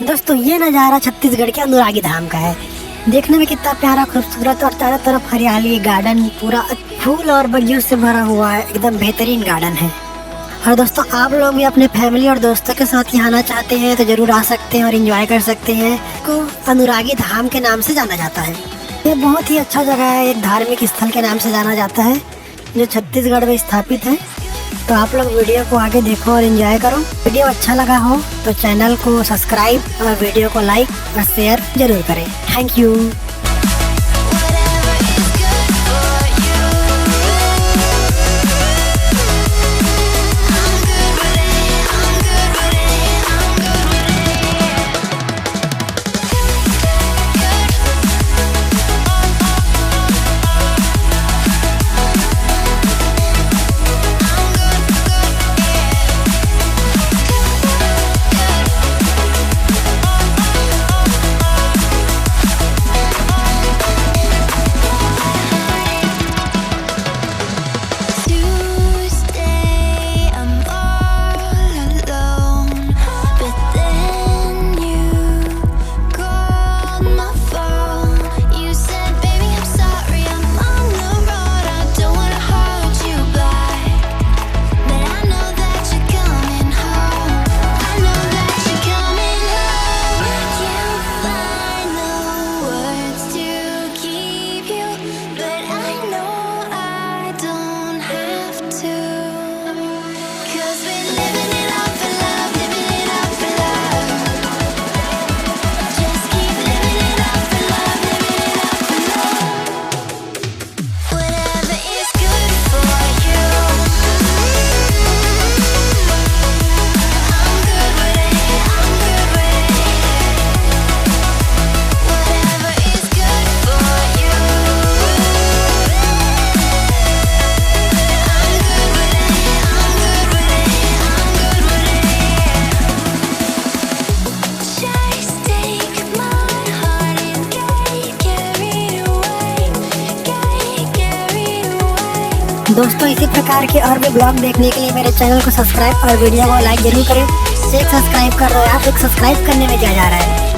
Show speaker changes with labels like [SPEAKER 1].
[SPEAKER 1] दोस्तों ये नज़ारा छत्तीसगढ़ के अनुरागी धाम का है। देखने में कितना प्यारा खूबसूरत और चारों तरफ हरियाली, गार्डन पूरा फूल और बगियों से भरा हुआ है। एकदम बेहतरीन गार्डन है। और दोस्तों आप लोग भी अपने फैमिली और दोस्तों के साथ यहाँ आना चाहते हैं तो जरूर आ सकते हैं और एंजॉय कर सकते हैं। को अनुरागी धाम के नाम से जाना जाता है। ये बहुत ही अच्छा जगह है, एक धार्मिक स्थल के नाम से जाना जाता है जो छत्तीसगढ़ में स्थापित है। तो आप लोग वीडियो को आगे देखो और एंजॉय करो। वीडियो अच्छा लगा हो तो चैनल को सब्सक्राइब और वीडियो को लाइक और शेयर जरूर करें। Thank you. दोस्तों इसी प्रकार के और भी ब्लॉग देखने के लिए मेरे चैनल को सब्सक्राइब और वीडियो को लाइक जरूर करें। एक सब्सक्राइब कर रहे हो आप, एक सब्सक्राइब करने में क्या जा रहा है।